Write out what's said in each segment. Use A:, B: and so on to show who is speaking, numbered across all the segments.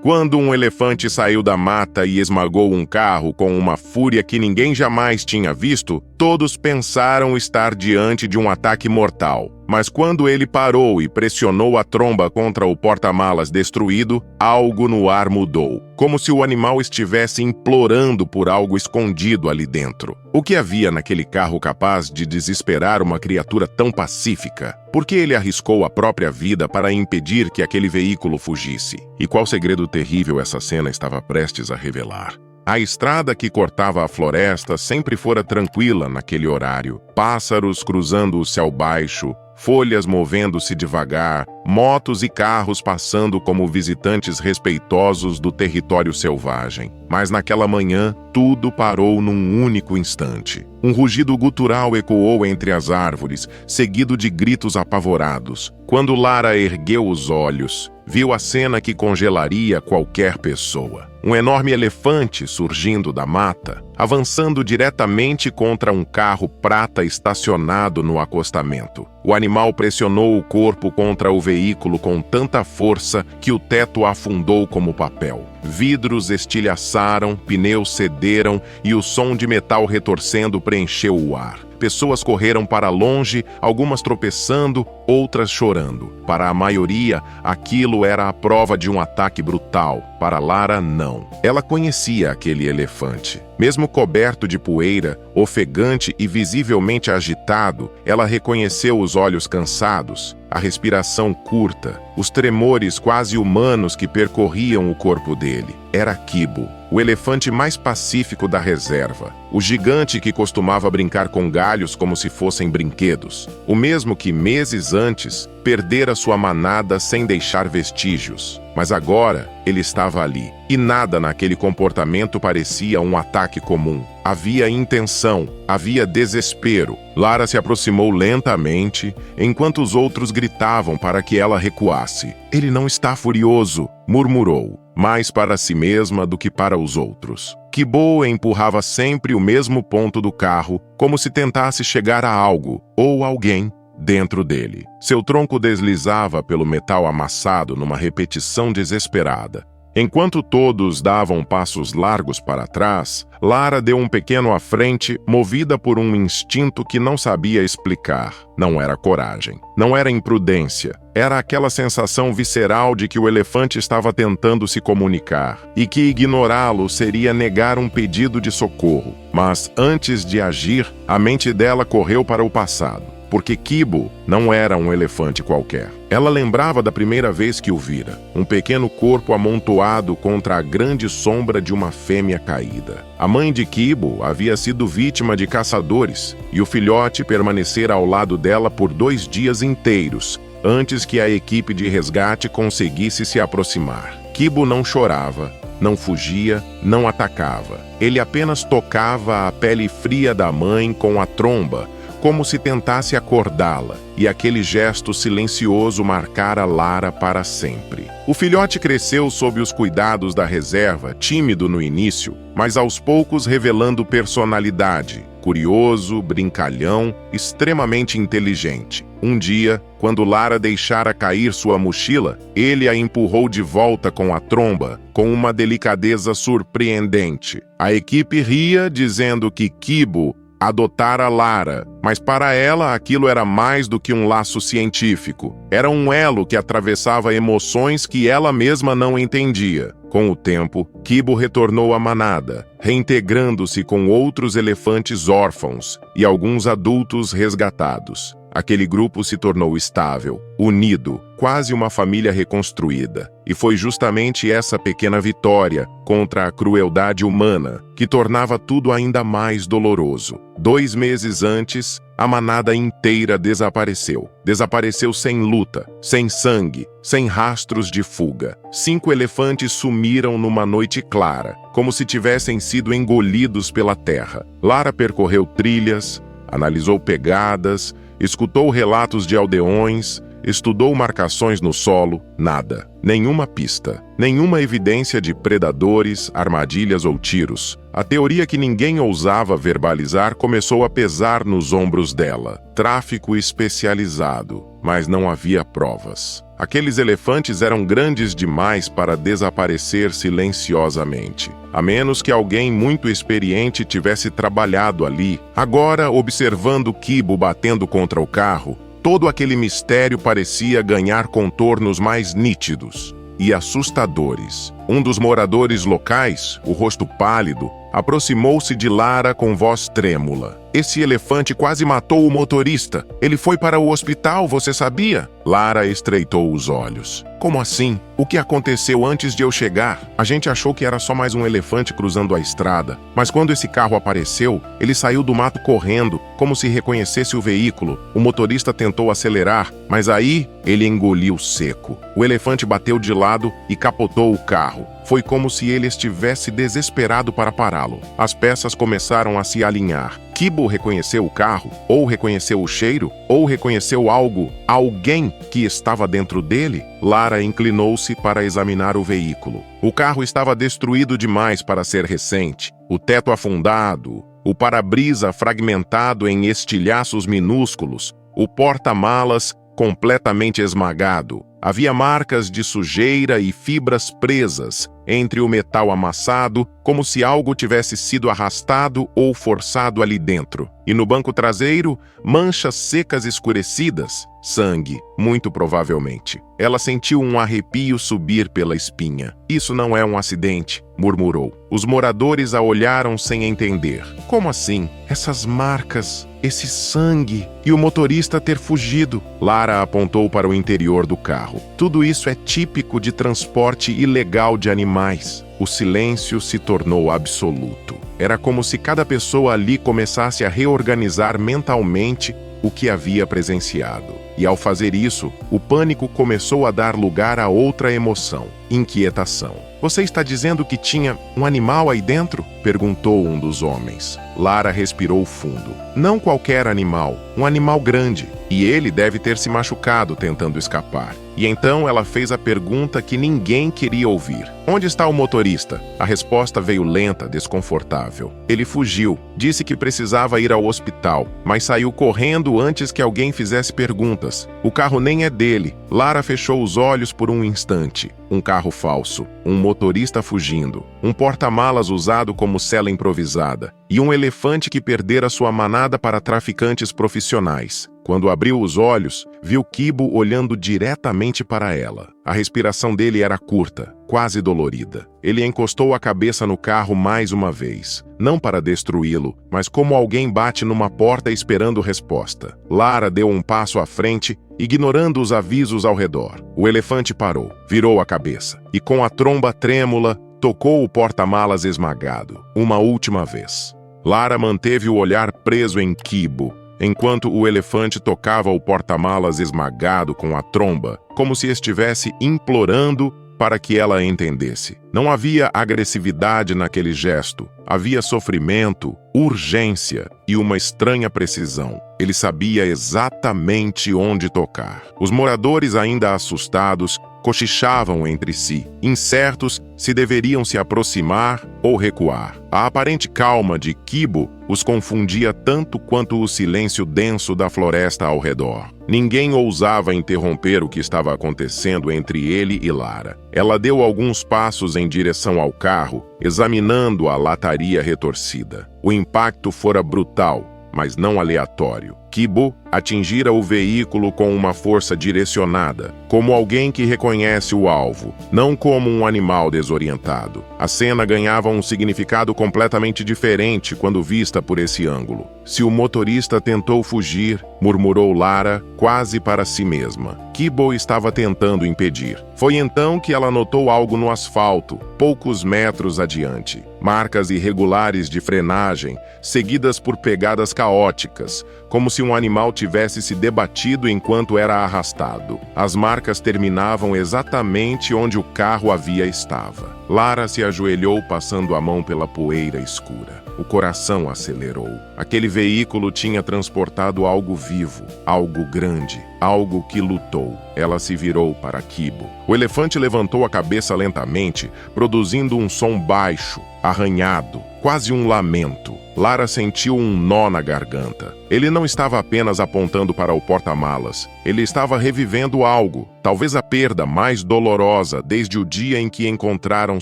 A: Quando um elefante saiu da mata e esmagou um carro com uma fúria que ninguém jamais tinha visto, todos pensaram estar diante de um ataque mortal. Mas quando ele parou e pressionou a tromba contra o porta-malas destruído, algo no ar mudou, como se o animal estivesse implorando por algo escondido ali dentro. O que havia naquele carro capaz de desesperar uma criatura tão pacífica? Por que ele arriscou a própria vida para impedir que aquele veículo fugisse? E qual segredo terrível essa cena estava prestes a revelar? A estrada que cortava a floresta sempre fora tranquila naquele horário. Pássaros cruzando o céu baixo, folhas movendo-se devagar, motos e carros passando como visitantes respeitosos do território selvagem. Mas naquela manhã, tudo parou num único instante. Um rugido gutural ecoou entre as árvores, seguido de gritos apavorados. Quando Lara ergueu os olhos, viu a cena que congelaria qualquer pessoa. Um enorme elefante surgindo da mata, avançando diretamente contra um carro prata estacionado no acostamento. O animal pressionou o corpo contra o veículo com tanta força que o teto afundou como papel. Vidros estilhaçaram, pneus cederam e o som de metal retorcendo preencheu o ar. Pessoas correram para longe, algumas tropeçando, outras chorando. Para a maioria, aquilo era a prova de um ataque brutal. Para Lara, não. Ela conhecia aquele elefante. Mesmo coberto de poeira, ofegante e visivelmente agitado, ela reconheceu os olhos cansados, a respiração curta, os tremores quase humanos que percorriam o corpo dele. Era Kibo, o elefante mais pacífico da reserva, o gigante que costumava brincar com galhos como se fossem brinquedos, o mesmo que meses antes perdera sua manada sem deixar vestígios. Mas agora ele estava ali, e nada naquele comportamento parecia um ataque comum. Havia intenção, havia desespero. Lara se aproximou lentamente, enquanto os outros gritavam para que ela recuasse. "Ele não está furioso", murmurou, mais para si mesma do que para os outros. Kibo empurrava sempre o mesmo ponto do carro, como se tentasse chegar a algo ou alguém dentro dele. Seu tronco deslizava pelo metal amassado numa repetição desesperada. Enquanto todos davam passos largos para trás, Lara deu um pequeno à frente, movida por um instinto que não sabia explicar. Não era coragem, não era imprudência, era aquela sensação visceral de que o elefante estava tentando se comunicar e que ignorá-lo seria negar um pedido de socorro. Mas antes de agir, a mente dela correu para o passado. Porque Kibo não era um elefante qualquer. Ela lembrava da primeira vez que o vira, um pequeno corpo amontoado contra a grande sombra de uma fêmea caída. A mãe de Kibo havia sido vítima de caçadores e o filhote permanecera ao lado dela por 2 dias inteiros, antes que a equipe de resgate conseguisse se aproximar. Kibo não chorava, não fugia, não atacava. Ele apenas tocava a pele fria da mãe com a tromba, como se tentasse acordá-la, e aquele gesto silencioso marcara Lara para sempre. O filhote cresceu sob os cuidados da reserva, tímido no início, mas aos poucos revelando personalidade, curioso, brincalhão, extremamente inteligente. Um dia, quando Lara deixara cair sua mochila, ele a empurrou de volta com a tromba, com uma delicadeza surpreendente. A equipe ria, dizendo que Kibo adotara Lara, mas para ela aquilo era mais do que um laço científico. Era um elo que atravessava emoções que ela mesma não entendia. Com o tempo, Kibo retornou à manada, reintegrando-se com outros elefantes órfãos e alguns adultos resgatados. Aquele grupo se tornou estável, unido, quase uma família reconstruída. E foi justamente essa pequena vitória contra a crueldade humana que tornava tudo ainda mais doloroso. 2 meses antes, a manada inteira desapareceu. Desapareceu sem luta, sem sangue, sem rastros de fuga. 5 elefantes sumiram numa noite clara, como se tivessem sido engolidos pela terra. Lara percorreu trilhas, analisou pegadas, escutou relatos de aldeões, estudou marcações no solo, nada. Nenhuma pista, nenhuma evidência de predadores, armadilhas ou tiros. A teoria que ninguém ousava verbalizar começou a pesar nos ombros dela. Tráfico especializado, mas não havia provas. Aqueles elefantes eram grandes demais para desaparecer silenciosamente. A menos que alguém muito experiente tivesse trabalhado ali. Agora, observando Kibo batendo contra o carro, todo aquele mistério parecia ganhar contornos mais nítidos e assustadores. Um dos moradores locais, o rosto pálido, aproximou-se de Lara com voz trêmula. Esse elefante quase matou o motorista. Ele foi para o hospital, você sabia? Lara estreitou os olhos. Como assim? O que aconteceu antes de eu chegar? A gente achou que era só mais um elefante cruzando a estrada. Mas quando esse carro apareceu, ele saiu do mato correndo, como se reconhecesse o veículo. O motorista tentou acelerar, mas aí ele engoliu seco. O elefante bateu de lado e capotou o carro. Foi como se ele estivesse desesperado para pará-lo. As peças começaram a se alinhar. Kibo reconheceu o carro, ou reconheceu o cheiro, ou reconheceu algo, alguém que estava dentro dele. Lara inclinou-se para examinar o veículo. O carro estava destruído demais para ser recente. O teto afundado, o para-brisa fragmentado em estilhaços minúsculos, o porta-malas completamente esmagado. Havia marcas de sujeira e fibras presas entre o metal amassado, como se algo tivesse sido arrastado ou forçado ali dentro. E no banco traseiro, manchas secas escurecidas, sangue, muito provavelmente. Ela sentiu um arrepio subir pela espinha. Isso não é um acidente, murmurou. Os moradores a olharam sem entender. Como assim? Essas marcas, esse sangue e o motorista ter fugido. Lara apontou para o interior do carro. Tudo isso é típico de transporte ilegal de animais. O silêncio se tornou absoluto. Era como se cada pessoa ali começasse a reorganizar mentalmente o que havia presenciado. E ao fazer isso, o pânico começou a dar lugar a outra emoção, inquietação. Você está dizendo que tinha um animal aí dentro? Perguntou um dos homens. Lara respirou fundo. Não qualquer animal, um animal grande. E ele deve ter se machucado tentando escapar. E então ela fez a pergunta que ninguém queria ouvir. Onde está o motorista? A resposta veio lenta, desconfortável. Ele fugiu, disse que precisava ir ao hospital, mas saiu correndo antes que alguém fizesse perguntas. O carro nem é dele. Lara fechou os olhos por um instante. Um carro falso, um motorista fugindo, um porta-malas usado como cela improvisada e um elefante que perdera sua manada para traficantes profissionais. Quando abriu os olhos, viu Kibo olhando diretamente para ela. A respiração dele era curta, quase dolorida. Ele encostou a cabeça no carro mais uma vez, não para destruí-lo, mas como alguém bate numa porta esperando resposta. Lara deu um passo à frente, ignorando os avisos ao redor. O elefante parou, virou a cabeça e, com a tromba trêmula, tocou o porta-malas esmagado. Uma última vez. Lara manteve o olhar preso em Kibo, enquanto o elefante tocava o porta-malas esmagado com a tromba, como se estivesse implorando para que ela entendesse. Não havia agressividade naquele gesto. Havia sofrimento, urgência e uma estranha precisão. Ele sabia exatamente onde tocar. Os moradores, ainda assustados, cochichavam entre si, incertos se deveriam se aproximar ou recuar. A aparente calma de Kibo os confundia tanto quanto o silêncio denso da floresta ao redor. Ninguém ousava interromper o que estava acontecendo entre ele e Lara. Ela deu alguns passos em direção ao carro, examinando a lataria retorcida. O impacto fora brutal, mas não aleatório. Kibo atingira o veículo com uma força direcionada, como alguém que reconhece o alvo, não como um animal desorientado. A cena ganhava um significado completamente diferente quando vista por esse ângulo. Se o motorista tentou fugir, murmurou Lara, quase para si mesma. Kibo estava tentando impedir. Foi então que ela notou algo no asfalto, poucos metros adiante. Marcas irregulares de frenagem, seguidas por pegadas caóticas, como se um animal tivesse tivesse se debatido enquanto era arrastado. As marcas terminavam exatamente onde o carro havia estava. Lara se ajoelhou passando a mão pela poeira escura. O coração acelerou. Aquele veículo tinha transportado algo vivo, algo grande, algo que lutou. Ela se virou para Kibo. O elefante levantou a cabeça lentamente, produzindo um som baixo, arranhado, quase um lamento. Lara sentiu um nó na garganta. Ele não estava apenas apontando para o porta-malas. Ele estava revivendo algo, talvez a perda mais dolorosa desde o dia em que encontraram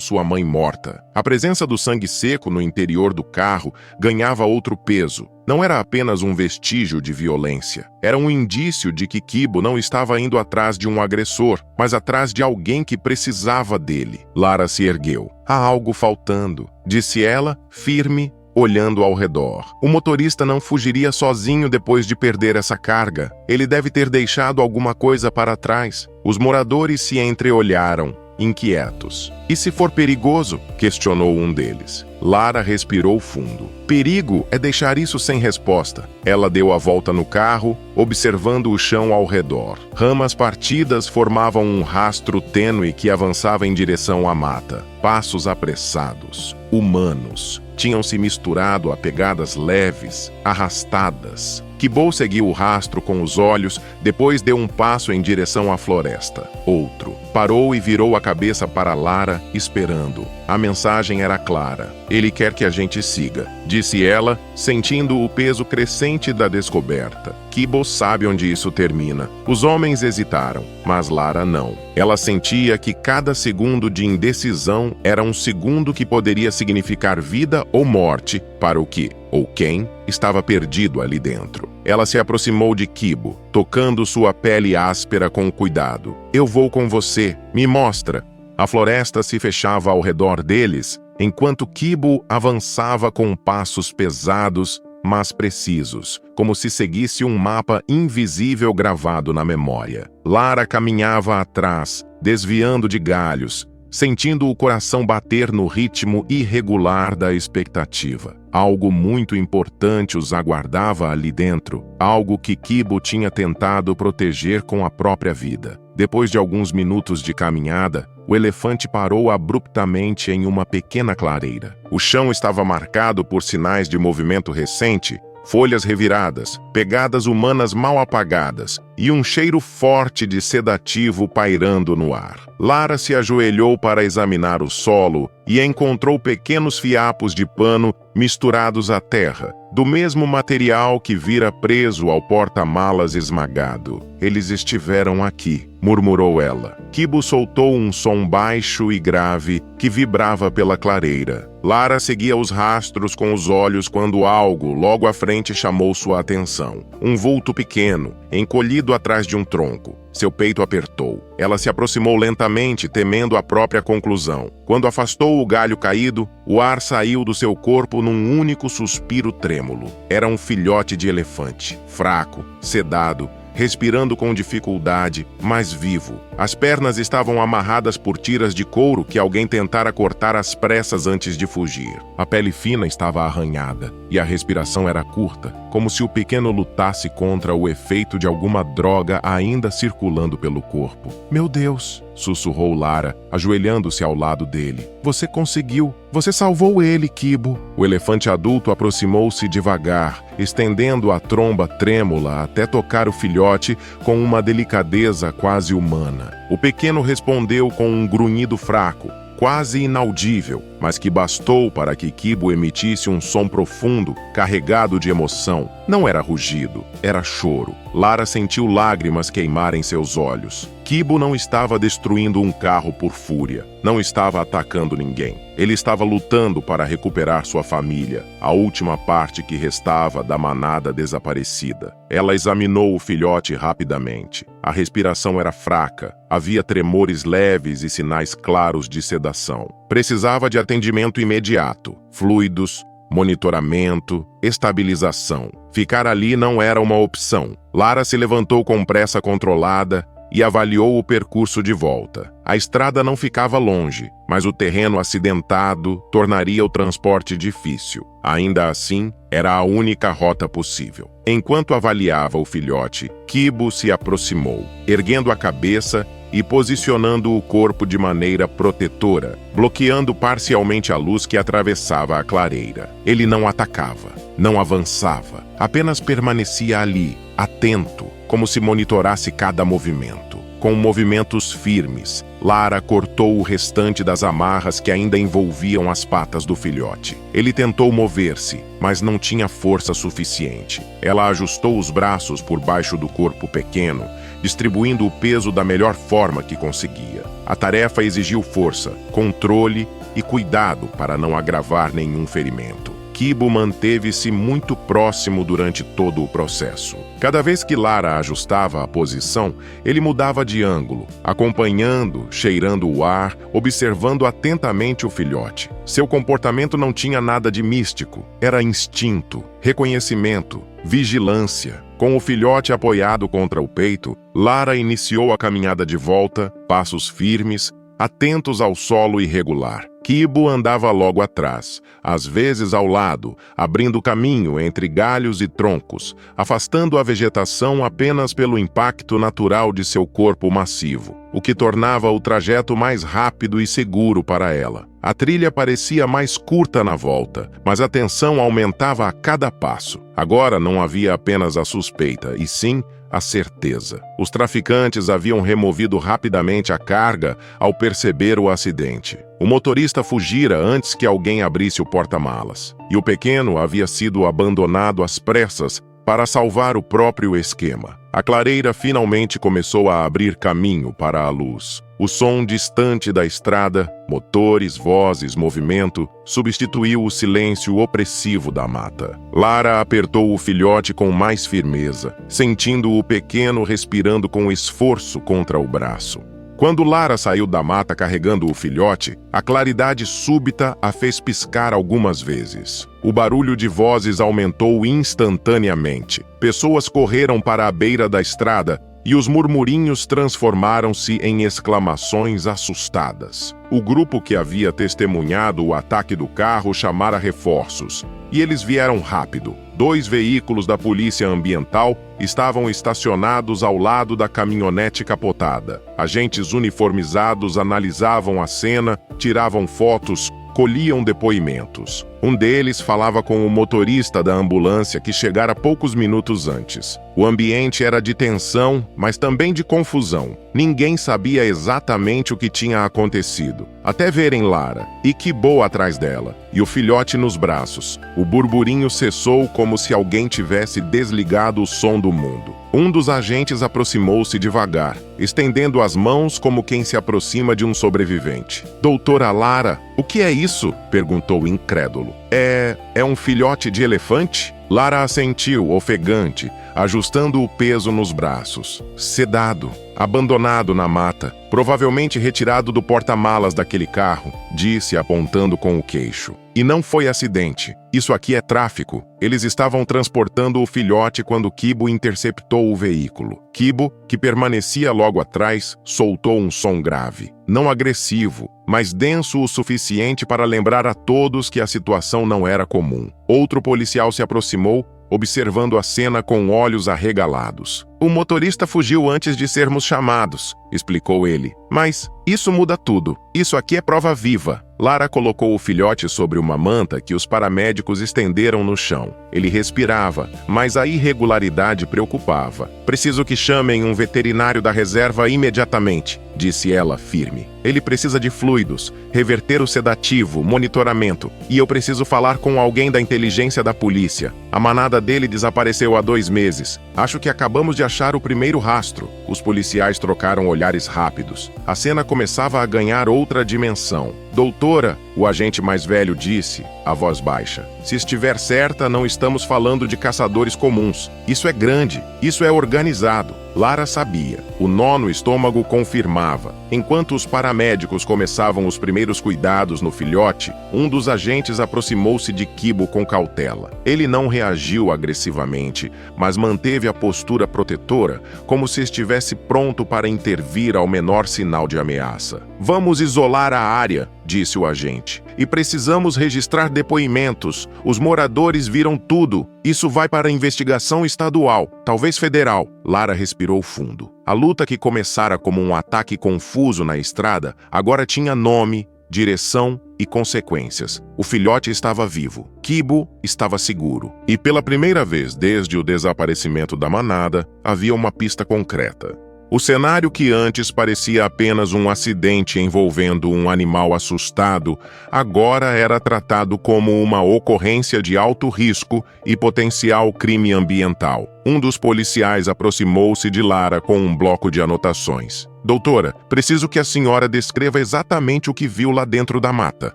A: sua mãe morta. A presença do sangue seco no interior do carro ganhava outro peso. Não era apenas um vestígio de violência. Era um indício de que Kibo não estava indo atrás de um agressor, mas atrás de alguém que precisava dele. Lara se ergueu. Há algo faltando, disse ela, firme, olhando ao redor. O motorista não fugiria sozinho depois de perder essa carga. Ele deve ter deixado alguma coisa para trás. Os moradores se entreolharam, inquietos. E se for perigoso? Questionou um deles. Lara respirou fundo. Perigo é deixar isso sem resposta. Ela deu a volta no carro, observando o chão ao redor. Ramas partidas formavam um rastro tênue que avançava em direção à mata. Passos apressados, humanos, tinham se misturado a pegadas leves, arrastadas. Kibo seguiu o rastro com os olhos, depois deu um passo em direção à floresta. Outro. Parou e virou a cabeça para Lara, esperando. A mensagem era clara. Ele quer que a gente siga, disse ela, sentindo o peso crescente da descoberta. Kibo sabe onde isso termina. Os homens hesitaram, mas Lara não. Ela sentia que cada segundo de indecisão era um segundo que poderia significar vida ou morte para o que, ou quem, estava perdido ali dentro. Ela se aproximou de Kibo, tocando sua pele áspera com cuidado. Eu vou com você, me mostra. A floresta se fechava ao redor deles, enquanto Kibo avançava com passos pesados, mas precisos, como se seguisse um mapa invisível gravado na memória. Lara caminhava atrás, desviando de galhos, sentindo o coração bater no ritmo irregular da expectativa. Algo muito importante os aguardava ali dentro, algo que Kibo tinha tentado proteger com a própria vida. Depois de alguns minutos de caminhada, o elefante parou abruptamente em uma pequena clareira. O chão estava marcado por sinais de movimento recente, folhas reviradas, pegadas humanas mal apagadas e um cheiro forte de sedativo pairando no ar. Lara se ajoelhou para examinar o solo e encontrou pequenos fiapos de pano misturados à terra, do mesmo material que vira preso ao porta-malas esmagado. Eles estiveram aqui, murmurou ela. Kibo soltou um som baixo e grave que vibrava pela clareira. Lara seguia os rastros com os olhos quando algo logo à frente chamou sua atenção. Um vulto pequeno, encolhido atrás de um tronco. Seu peito apertou. Ela se aproximou lentamente, temendo a própria conclusão. Quando afastou o galho caído, o ar saiu do seu corpo num único suspiro trêmulo. Era um filhote de elefante, fraco, sedado, respirando com dificuldade, mas vivo. As pernas estavam amarradas por tiras de couro que alguém tentara cortar às pressas antes de fugir. A pele fina estava arranhada e a respiração era curta, como se o pequeno lutasse contra o efeito de alguma droga ainda circulando pelo corpo. Meu Deus! Sussurrou Lara, ajoelhando-se ao lado dele. Você conseguiu! Você salvou ele, Kibo! O elefante adulto aproximou-se devagar, estendendo a tromba trêmula até tocar o filhote com uma delicadeza quase humana. O pequeno respondeu com um grunhido fraco, quase inaudível, mas que bastou para que Kibo emitisse um som profundo, carregado de emoção. Não era rugido, era choro. Lara sentiu lágrimas queimarem seus olhos. Kibo não estava destruindo um carro por fúria, não estava atacando ninguém. Ele estava lutando para recuperar sua família, a última parte que restava da manada desaparecida. Ela examinou o filhote rapidamente. A respiração era fraca, havia tremores leves e sinais claros de sedação. Precisava de atendimento imediato, fluidos, monitoramento, estabilização. Ficar ali não era uma opção. Lara se levantou com pressa controlada, e avaliou o percurso de volta. A estrada não ficava longe, mas o terreno acidentado tornaria o transporte difícil. Ainda assim, era a única rota possível. Enquanto avaliava o filhote, Kibo se aproximou, erguendo a cabeça e posicionando o corpo de maneira protetora, bloqueando parcialmente a luz que atravessava a clareira. Ele não atacava, não avançava, apenas permanecia ali, atento, como se monitorasse cada movimento. Com movimentos firmes, Lara cortou o restante das amarras que ainda envolviam as patas do filhote. Ele tentou mover-se, mas não tinha força suficiente. Ela ajustou os braços por baixo do corpo pequeno, distribuindo o peso da melhor forma que conseguia. A tarefa exigiu força, controle e cuidado para não agravar nenhum ferimento. Kibo manteve-se muito próximo durante todo o processo. Cada vez que Lara ajustava a posição, ele mudava de ângulo, acompanhando, cheirando o ar, observando atentamente o filhote. Seu comportamento não tinha nada de místico, era instinto, reconhecimento, vigilância. Com o filhote apoiado contra o peito, Lara iniciou a caminhada de volta, passos firmes, atentos ao solo irregular. Kibo andava logo atrás, às vezes ao lado, abrindo caminho entre galhos e troncos, afastando a vegetação apenas pelo impacto natural de seu corpo massivo, o que tornava o trajeto mais rápido e seguro para ela. A trilha parecia mais curta na volta, mas a tensão aumentava a cada passo. Agora não havia apenas a suspeita, e sim a certeza. Os traficantes haviam removido rapidamente a carga ao perceber o acidente. O motorista fugira antes que alguém abrisse o porta-malas, e o pequeno havia sido abandonado às pressas para salvar o próprio esquema. A clareira finalmente começou a abrir caminho para a luz. O som distante da estrada, motores, vozes, movimento, substituiu o silêncio opressivo da mata. Lara apertou o filhote com mais firmeza, sentindo o pequeno respirando com esforço contra o braço. Quando Lara saiu da mata carregando o filhote, a claridade súbita a fez piscar algumas vezes. O barulho de vozes aumentou instantaneamente. Pessoas correram para a beira da estrada e os murmurinhos transformaram-se em exclamações assustadas. O grupo que havia testemunhado o ataque do carro chamara reforços, e eles vieram rápido. 2 veículos da polícia ambiental estavam estacionados ao lado da caminhonete capotada. Agentes uniformizados analisavam a cena, tiravam fotos, colhiam depoimentos. Um deles falava com o motorista da ambulância que chegara poucos minutos antes. O ambiente era de tensão, mas também de confusão. Ninguém sabia exatamente o que tinha acontecido, até verem Lara e Kibo atrás dela, e o filhote nos braços. O burburinho cessou como se alguém tivesse desligado o som do mundo. Um dos agentes aproximou-se devagar, estendendo as mãos como quem se aproxima de um sobrevivente. "Doutora Lara, o que é isso?" perguntou incrédulo. É um filhote de elefante?" Lara assentiu, ofegante, ajustando o peso nos braços. "Sedado, abandonado na mata, provavelmente retirado do porta-malas daquele carro", disse, apontando com o queixo. "E não foi acidente. Isso aqui é tráfico. Eles estavam transportando o filhote quando Kibo interceptou o veículo. Kibo, que permanecia logo atrás, soltou um som grave. Não agressivo, mas denso o suficiente para lembrar a todos que a situação não era comum. Outro policial se aproximou, observando a cena com olhos arregalados. "O motorista fugiu antes de sermos chamados", explicou ele. "Mas isso muda tudo. Isso aqui é prova viva." Lara colocou o filhote sobre uma manta que os paramédicos estenderam no chão. Ele respirava, mas a irregularidade preocupava. "Preciso que chamem um veterinário da reserva imediatamente", disse ela firme. "Ele precisa de fluidos, reverter o sedativo, monitoramento, e eu preciso falar com alguém da inteligência da polícia. A manada dele desapareceu há 2 meses. Acho que acabamos de achar o primeiro rastro." Os policiais trocaram olhares rápidos. A cena começava a ganhar outra dimensão. "Doutora, o agente mais velho disse, a voz baixa. Se estiver certa, não estamos falando de caçadores comuns. Isso é grande, isso é organizado. Lara sabia. O nó no estômago confirmava. Enquanto os paramédicos começavam os primeiros cuidados no filhote, um dos agentes aproximou-se de Kibo com cautela. Ele não reagiu agressivamente, mas manteve a postura protetora, como se estivesse pronto para intervir ao menor sinal de ameaça. Vamos isolar a área, disse o agente. E precisamos registrar depoimentos. Os moradores viram tudo. Isso vai para a investigação estadual, talvez federal. Lara respirou fundo. A luta que começara como um ataque confuso na estrada, agora tinha nome, direção e consequências. O filhote estava vivo. Kibo estava seguro. E pela primeira vez desde o desaparecimento da manada, havia uma pista concreta. O cenário que antes parecia apenas um acidente envolvendo um animal assustado, agora era tratado como uma ocorrência de alto risco e potencial crime ambiental. Um dos policiais aproximou-se de Lara com um bloco de anotações. Doutora, preciso que a senhora descreva exatamente o que viu lá dentro da mata.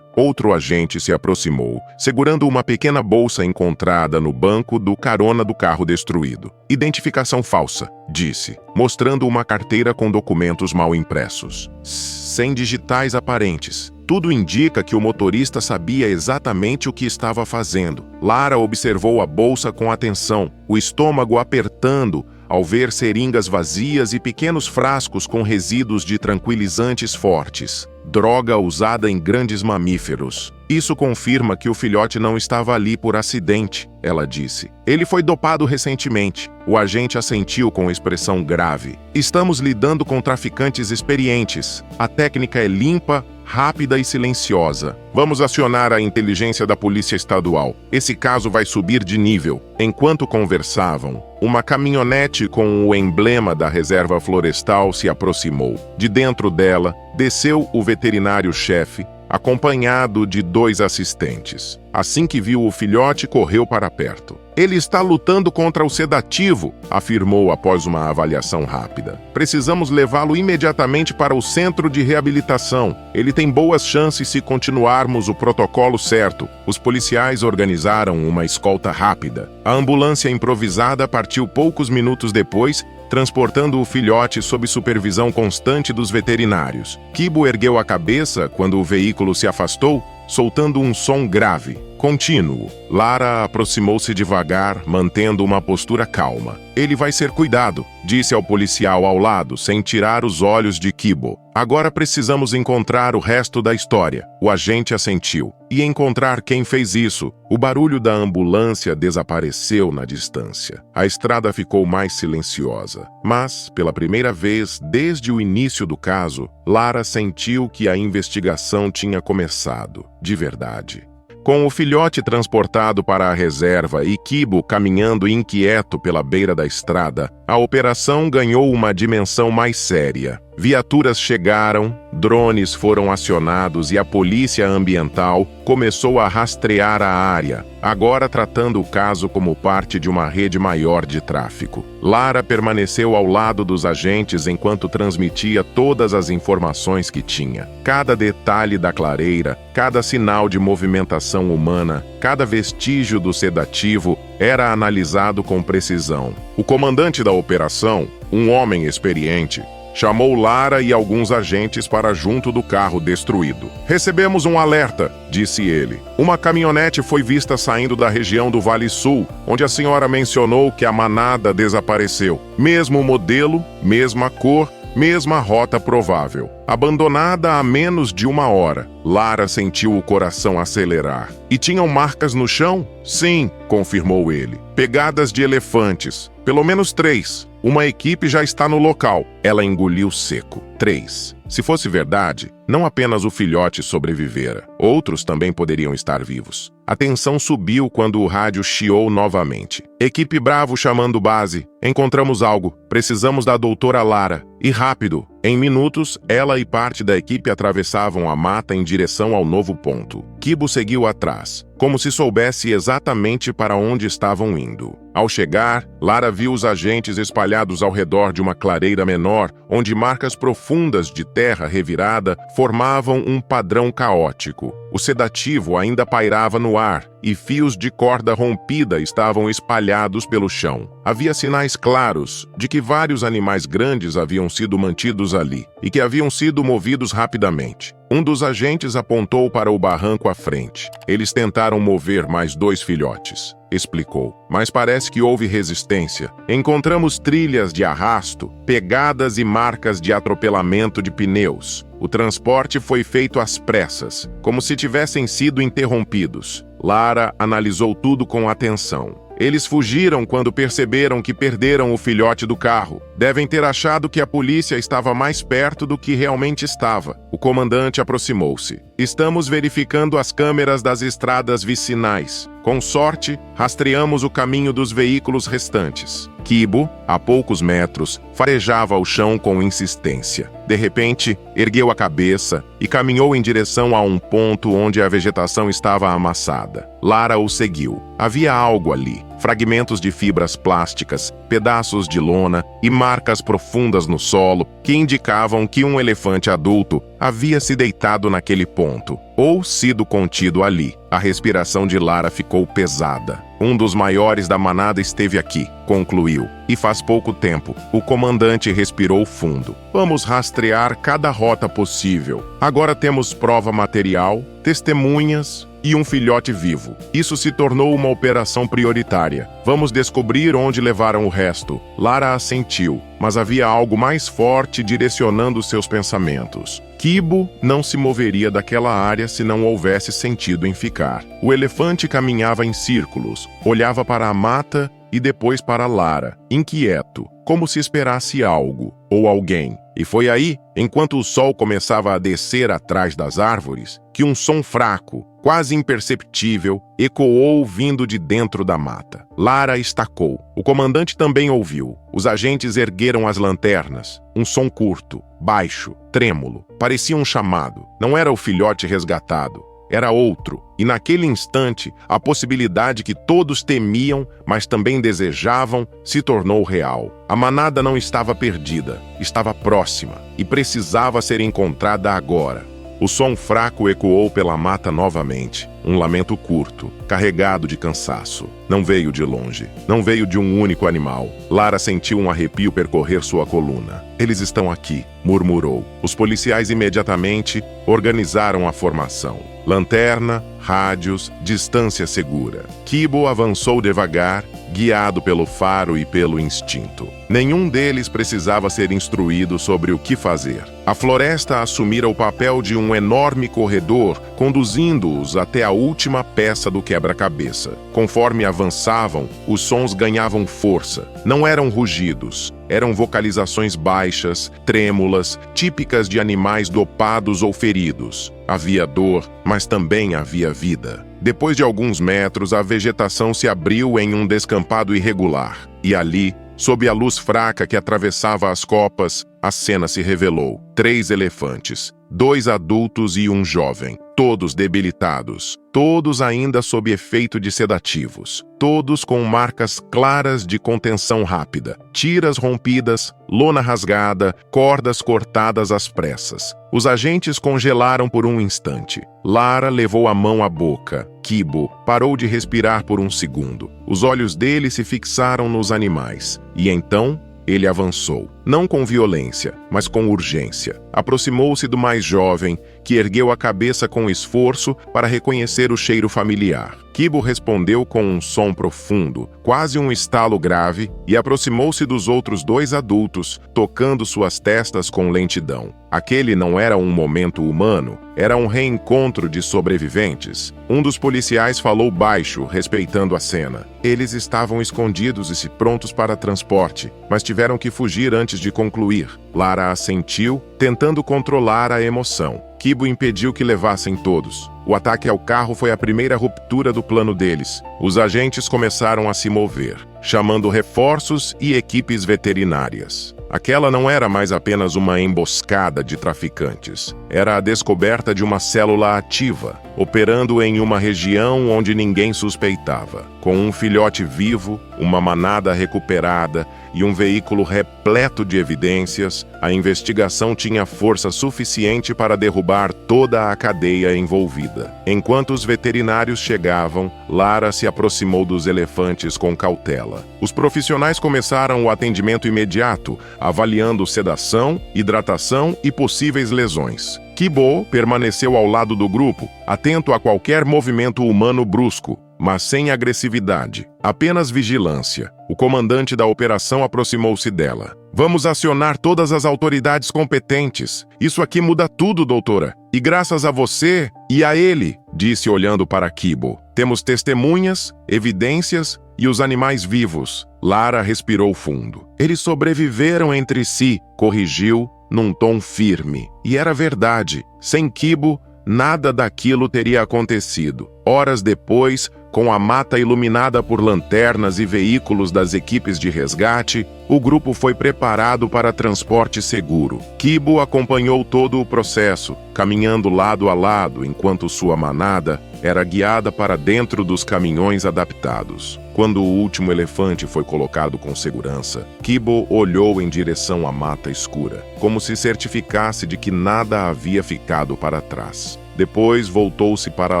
A: Outro agente se aproximou, segurando uma pequena bolsa encontrada no banco do carona do carro destruído. Identificação falsa, disse, mostrando uma carteira com documentos mal impressos. Sem digitais aparentes. Tudo indica que o motorista sabia exatamente o que estava fazendo. Lara observou a bolsa com atenção, o estômago apertando ao ver seringas vazias e pequenos frascos com resíduos de tranquilizantes fortes. Droga usada em grandes mamíferos. Isso confirma que o filhote não estava ali por acidente, ela disse. Ele foi dopado recentemente. O agente assentiu com expressão grave. Estamos lidando com traficantes experientes. A técnica é limpa, rápida e silenciosa. Vamos acionar a inteligência da Polícia Estadual. Esse caso vai subir de nível. Enquanto conversavam, uma caminhonete com o emblema da reserva florestal se aproximou. De dentro dela, desceu o veterinário-chefe, acompanhado de 2 assistentes. Assim que viu o filhote, correu para perto. Ele está lutando contra o sedativo, afirmou após uma avaliação rápida. Precisamos levá-lo imediatamente para o centro de reabilitação. Ele tem boas chances se continuarmos o protocolo certo. Os policiais organizaram uma escolta rápida. A ambulância improvisada partiu poucos minutos depois, transportando o filhote sob supervisão constante dos veterinários. Kibo ergueu a cabeça quando o veículo se afastou, soltando um som grave, contínuo. Lara aproximou-se devagar, mantendo uma postura calma. Ele vai ser cuidado, disse ao policial ao lado, sem tirar os olhos de Kibo. Agora precisamos encontrar o resto da história. O agente assentiu. E encontrar quem fez isso. O barulho da ambulância desapareceu na distância. A estrada ficou mais silenciosa. Mas, pela primeira vez desde o início do caso, Lara sentiu que a investigação tinha começado, de verdade. Com o filhote transportado para a reserva e Kibo caminhando inquieto pela beira da estrada, a operação ganhou uma dimensão mais séria. Viaturas chegaram, drones foram acionados e a polícia ambiental começou a rastrear a área, agora tratando o caso como parte de uma rede maior de tráfico. Lara permaneceu ao lado dos agentes enquanto transmitia todas as informações que tinha. Cada detalhe da clareira, cada sinal de movimentação humana, cada vestígio do sedativo era analisado com precisão. O comandante da operação, um homem experiente, chamou Lara e alguns agentes para junto do carro destruído. Recebemos um alerta, disse ele. Uma caminhonete foi vista saindo da região do Vale Sul, onde a senhora mencionou que a manada desapareceu. Mesmo modelo, mesma cor, mesma rota provável. Abandonada há menos de 1 hora. Lara sentiu o coração acelerar. E tinham marcas no chão? Sim, confirmou ele. Pegadas de elefantes. Pelo menos 3. Uma equipe já está no local. Ela engoliu seco. 3. Se fosse verdade, não apenas o filhote sobrevivera. Outros também poderiam estar vivos. A tensão subiu quando o rádio chiou novamente. Equipe Bravo chamando base. Encontramos algo. Precisamos da doutora Lara. E rápido. Em minutos, ela e parte da equipe atravessavam a mata em direção ao novo ponto. Kibo seguiu atrás, como se soubesse exatamente para onde estavam indo. Ao chegar, Lara viu os agentes espalhados espalhados ao redor de uma clareira menor, onde marcas profundas de terra revirada formavam um padrão caótico. O sedativo ainda pairava no ar e fios de corda rompida estavam espalhados pelo chão. Havia sinais claros de que vários animais grandes haviam sido mantidos ali e que haviam sido movidos rapidamente. Um dos agentes apontou para o barranco à frente. Eles tentaram mover mais 2 filhotes, explicou. Mas parece que houve resistência. Encontramos trilhas de arrasto, pegadas e marcas de atropelamento de pneus. O transporte foi feito às pressas, como se tivessem sido interrompidos. Lara analisou tudo com atenção. Eles fugiram quando perceberam que perderam o filhote do carro. Devem ter achado que a polícia estava mais perto do que realmente estava. O comandante aproximou-se. Estamos verificando as câmeras das estradas vicinais. Com sorte, rastreamos o caminho dos veículos restantes. Kibo, a poucos metros, farejava o chão com insistência. De repente, ergueu a cabeça e caminhou em direção a um ponto onde a vegetação estava amassada. Lara o seguiu. Havia algo ali. Fragmentos de fibras plásticas, pedaços de lona e marcas profundas no solo que indicavam que um elefante adulto havia se deitado naquele ponto, ou sido contido ali. A respiração de Lara ficou pesada. Um dos maiores da manada esteve aqui, concluiu. E faz pouco tempo, o comandante respirou fundo. Vamos rastrear cada rota possível. Agora temos prova material, testemunhas e um filhote vivo. Isso se tornou uma operação prioritária. Vamos descobrir onde levaram o resto. Lara assentiu, mas havia algo mais forte direcionando seus pensamentos. Kibo não se moveria daquela área se não houvesse sentido em ficar. O elefante caminhava em círculos, olhava para a mata e depois para Lara, inquieto, como se esperasse algo ou alguém. E foi aí, enquanto o sol começava a descer atrás das árvores, que um som fraco, quase imperceptível, ecoou vindo de dentro da mata. Lara estacou. O comandante também ouviu. Os agentes ergueram as lanternas. Um som curto, baixo, trêmulo. Parecia um chamado. Não era o filhote resgatado. Era outro. E naquele instante, a possibilidade que todos temiam, mas também desejavam, se tornou real. A manada não estava perdida. Estava próxima e precisava ser encontrada agora. O som fraco ecoou pela mata novamente. Um lamento curto, carregado de cansaço. Não veio de longe. Não veio de um único animal. Lara sentiu um arrepio percorrer sua coluna. Eles estão aqui, murmurou. Os policiais imediatamente organizaram a formação. Lanterna, rádios, distância segura. Kibo avançou devagar, guiado pelo faro e pelo instinto. Nenhum deles precisava ser instruído sobre o que fazer. A floresta assumira o papel de um enorme corredor, conduzindo-os até a última peça do quebra-cabeça. Conforme avançavam, os sons ganhavam força. Não eram rugidos. Eram vocalizações baixas, trêmulas, típicas de animais dopados ou feridos. Havia dor, mas também havia vida. Depois de alguns metros, a vegetação se abriu em um descampado irregular. E ali, sob a luz fraca que atravessava as copas, a cena se revelou. 3 elefantes, 2 adultos e um jovem, todos debilitados, todos ainda sob efeito de sedativos, todos com marcas claras de contenção rápida, tiras rompidas, lona rasgada, cordas cortadas às pressas. Os agentes congelaram por um instante. Lara levou a mão à boca. Kibo parou de respirar por um segundo. Os olhos dele se fixaram nos animais. E então, ele avançou, não com violência, mas com urgência. Aproximou-se do mais jovem, que ergueu a cabeça com esforço para reconhecer o cheiro familiar. Kibo respondeu com um som profundo, quase um estalo grave, e aproximou-se dos outros 2 adultos, tocando suas testas com lentidão. Aquele não era um momento humano, era um reencontro de sobreviventes. Um dos policiais falou baixo, respeitando a cena. Eles estavam escondidos e prontos para transporte, mas tiveram que fugir antes de concluir. Lara assentiu, tentando controlar a emoção. Kibo impediu que levassem todos. O ataque ao carro foi a primeira ruptura do plano deles. Os agentes começaram a se mover, chamando reforços e equipes veterinárias. Aquela não era mais apenas uma emboscada de traficantes. Era a descoberta de uma célula ativa, operando em uma região onde ninguém suspeitava. Com um filhote vivo, uma manada recuperada e um veículo repleto de evidências, a investigação tinha força suficiente para derrubar toda a cadeia envolvida. Enquanto os veterinários chegavam, Lara se aproximou dos elefantes com cautela. Os profissionais começaram o atendimento imediato, avaliando sedação, hidratação e possíveis lesões. Kibo permaneceu ao lado do grupo, atento a qualquer movimento humano brusco, mas sem agressividade, apenas vigilância. O comandante da operação aproximou-se dela. Vamos acionar todas as autoridades competentes. Isso aqui muda tudo, doutora. E graças a você e a ele, disse olhando para Kibo. Temos testemunhas, evidências e os animais vivos. Lara respirou fundo. Eles sobreviveram entre si, corrigiu num tom firme. E era verdade. Sem Kibo, nada daquilo teria acontecido. Horas depois, com a mata iluminada por lanternas e veículos das equipes de resgate, o grupo foi preparado para transporte seguro. Kibo acompanhou todo o processo, caminhando lado a lado enquanto sua manada era guiada para dentro dos caminhões adaptados. Quando o último elefante foi colocado com segurança, Kibo olhou em direção à mata escura, como se certificasse de que nada havia ficado para trás. Depois voltou-se para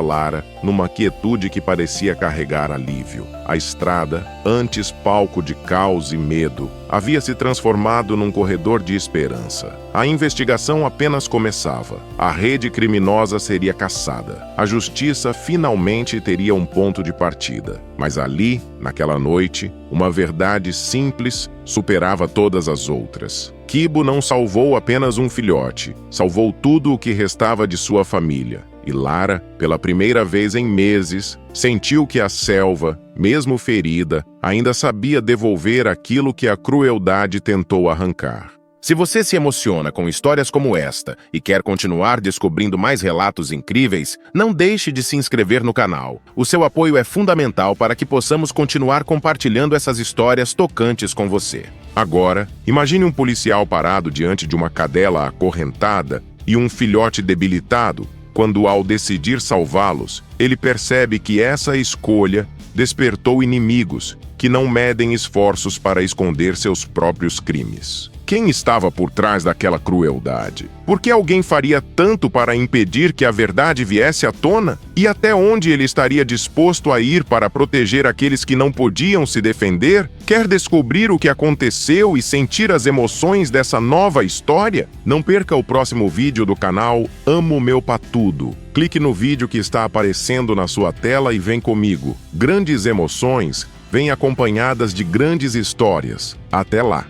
A: Lara, numa quietude que parecia carregar alívio. A estrada, antes palco de caos e medo, havia se transformado num corredor de esperança. A investigação apenas começava. A rede criminosa seria caçada. A justiça finalmente teria um ponto de partida. Mas ali, naquela noite, uma verdade simples superava todas as outras. Kibo não salvou apenas um filhote, salvou tudo o que restava de sua família. E Lara, pela primeira vez em meses, sentiu que a selva, mesmo ferida, ainda sabia devolver aquilo que a crueldade tentou arrancar.
B: Se você se emociona com histórias como esta e quer continuar descobrindo mais relatos incríveis, não deixe de se inscrever no canal. O seu apoio é fundamental para que possamos continuar compartilhando essas histórias tocantes com você.
A: Agora, imagine um policial parado diante de uma cadela acorrentada e um filhote debilitado, quando, ao decidir salvá-los, ele percebe que essa escolha despertou inimigos que não medem esforços para esconder seus próprios crimes. Quem estava por trás daquela crueldade? Por que alguém faria tanto para impedir que a verdade viesse à tona? E até onde ele estaria disposto a ir para proteger aqueles que não podiam se defender? Quer descobrir o que aconteceu e sentir as emoções dessa nova história? Não perca o próximo vídeo do canal Amo Meu Patudo. Clique no vídeo que está aparecendo na sua tela e vem comigo. Grandes emoções vêm acompanhadas de grandes histórias. Até lá!